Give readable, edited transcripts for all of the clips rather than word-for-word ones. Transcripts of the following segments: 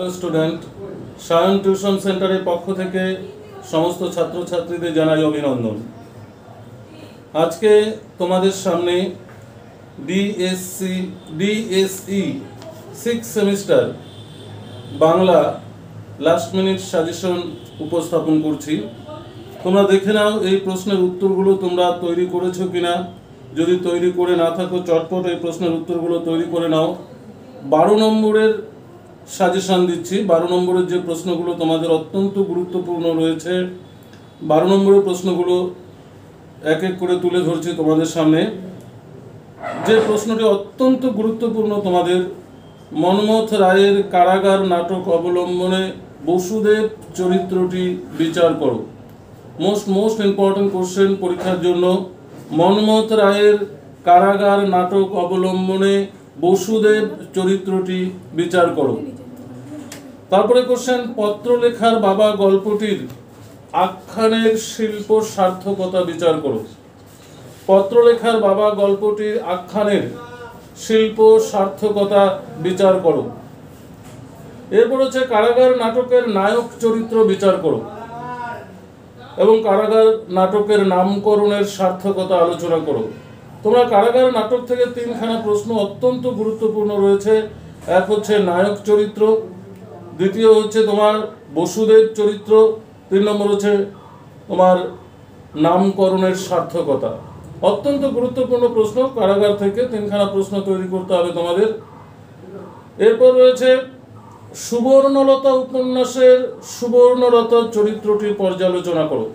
Student Sayan tuition সেন্টারের পক্ষ থেকে সমস্ত ছাত্রছাত্রীদের জানাই অভিনন্দন। আজকে তোমাদের সামনে DSE 6 semester Bangla last minute suggestion উপস্থাপন করছি। তোমরা দেখে নাও এই প্রশ্নের উত্তরগুলো তোমরা তৈরি করেছো কিনা। যদি তৈরি করে না থাকো চটপট এই প্রশ্নের উত্তরগুলো তৈরি করে নাও। 12 নম্বরের সাজেশন দিচ্ছি। 12 নম্বরের যে প্রশ্নগুলো তোমাদের অত্যন্ত গুরুত্বপূর্ণ রয়েছে, 12 নম্বরের প্রশ্নগুলো এক এক করে তুলে ধরছি তোমাদের সামনে। যে প্রশ্নটি অত্যন্ত গুরুত্বপূর্ণ তোমাদের, মন্মথ রায়ের কারাগার নাটক অবলম্বনে বসুদেব চরিত্রটি বিচার করো। মোস্ট ইম্পর্টেন্ট কোশ্চেন পরীক্ষার জন্য। মন্মথ রায়ের কারাগার নাটক অবলম্বনে বসুদেব চরিত্রটি বিচার করো। তারপরে কোশ্চেন, পত্রলেখার বাবা গল্পটির আখ্যানের শিল্প সার্থকতা বিচার করো। পত্রলেখার বাবা গল্পটির আখ্যানের শিল্প সার্থকতা বিচার করো। এরপর হচ্ছে কারাগার নাটকের নায়ক চরিত্র বিচার করো এবং কারাগার নাটকের নামকরণের সার্থকতা আলোচনা করো। তোমরা কারাগার নাটক থেকে 3খানা প্রশ্ন অত্যন্ত গুরুত্বপূর্ণ রয়েছে। এক হচ্ছে নায়ক চরিত্র, দ্বিতীয় হচ্ছে তোমার বসুদেব চরিত্র, 3 নম্বর হচ্ছে তোমার নামকরণের সার্থকতা। অত্যন্ত গুরুত্বপূর্ণ প্রশ্ন। কারাগার থেকে 3খানা প্রশ্ন তৈরি করতে হবে তোমাদের। এরপর রয়েছে সুবর্ণলতা উপন্যাসের সুবর্ণলতা চরিত্রটি পর্যালোচনা করো।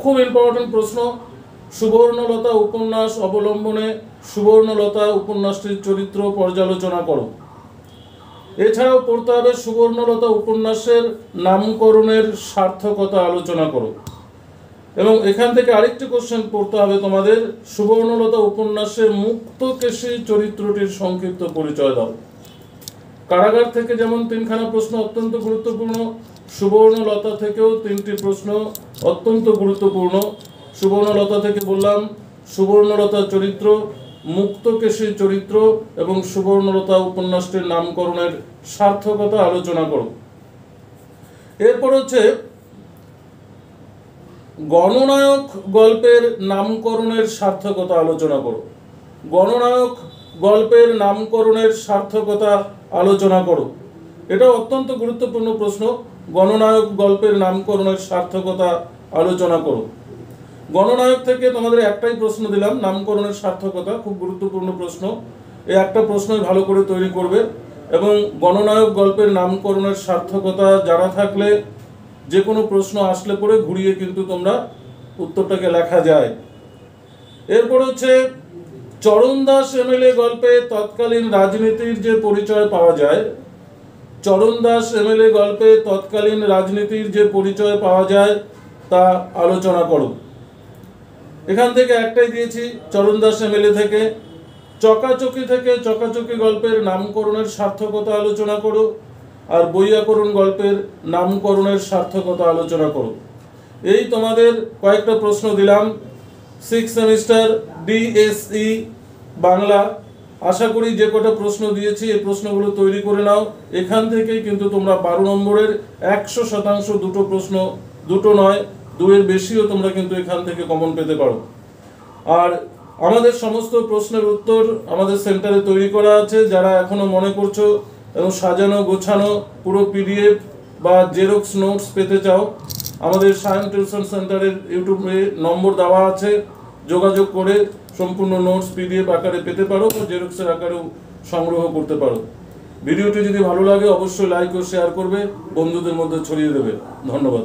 খুব ইম্পর্টেন্ট প্রশ্ন। সুবর্ণলতা উপন্যাস অবলম্বনে সুবর্ণলতা উপন্যাসটির চরিত্র পর্যালোচনা করো। এছাড়াও পড়তে হবে সুবর্ণলতা উপন্যাসের নামকরণের সার্থকতা আলোচনা করো। এবং এখান থেকে আরেকটি কোশ্চেন পড়তে হবে তোমাদের, সুবর্ণলতা উপন্যাসের মুক্তকেশী চরিত্রটির সংক্ষিপ্ত পরিচয় দাও। কারাগার থেকে যেমন 3খানা প্রশ্ন অত্যন্ত গুরুত্বপূর্ণ, সুবর্ণলতা থেকেও 3টি প্রশ্ন অত্যন্ত গুরুত্বপূর্ণ। সুবর্ণলতা থেকে বললাম সুবর্ণলতা চরিত্র, মুক্তকেশী চরিত্র এবং সুবর্ণলতা উপন্যাসটির নামকরণের সার্থকতা আলোচনা করো। এরপর হচ্ছে গণনায়ক গল্পের নামকরণের সার্থকতা আলোচনা করো। গণনায়ক গল্পের নামকরণের সার্থকতা আলোচনা করো। এটা অত্যন্ত গুরুত্বপূর্ণ প্রশ্ন। গণনায়ক গল্পের নামকরণের সার্থকতা আলোচনা করো। গণনায়ক থেকে তোমাদের একটাই প্রশ্ন দিলাম, নামকরণের সার্থকতা, খুব গুরুত্বপূর্ণ প্রশ্ন। এই একটা প্রশ্নই ভালো করে তৈরি করবে। এবং গণনায়ক গল্পের নামকরণের সার্থকতা জানা থাকলে যে কোনো প্রশ্ন আসলে পরে ঘুরিয়ে কিন্তু তোমরা উত্তরটাকে লেখা যায়। এরপর হচ্ছে চরণ দাস এমএলএ গল্পে তৎকালীন রাজনীতির যে পরিচয় পাওয়া যায়, চরণ দাস এমএলএ গল্পে তৎকালীন রাজনীতির যে পরিচয় পাওয়া যায় তা আলোচনা করো। এখান থেকে একটাই দিয়েছি চরণ দাস এমএলএ থেকে। চকাচকি থেকে চকাচকি গল্পের নামকরণের সার্থকতা আলোচনা করো। আর বৈয়াকরণ গল্পের নামকরণের সার্থকতা আলোচনা করো। এই তোমাদের কয়েকটা প্রশ্ন দিলাম 6 সেমিস্টার ডিএসই বাংলা। আশা করি যে কটা প্রশ্ন দিয়েছি এই প্রশ্নগুলো তৈরি করে নাও। এখান থেকেই কিন্তু তোমরা 12 নম্বরের 100% দুটো প্রশ্ন, দুটো নয় 2-এর বেশিও তোমরা কিন্তু এখান থেকে কমন পেতে পারো। আর আমাদের সমস্ত প্রশ্নের উত্তর আমাদের সেন্টারে তৈরি করা আছে। যারা এখনো মনে করছো এবং সাজানো গোছানো পুরো পিডিএফ বা জেরক্স নোটস পেতে চাও, আমাদের সায়ন টিউশন সেন্টারের ইউটিউবে নম্বর দেওয়া আছে, যোগাযোগ করে সম্পূর্ণ নোটস পিডিএফ আকারে পেতে পারো বা জেরক্সের আকারেও সংগ্রহ করতে পারো। ভিডিওটি যদি ভালো লাগে অবশ্যই লাইক ও শেয়ার করবে, বন্ধুদের মধ্যে ছড়িয়ে দেবে। ধন্যবাদ।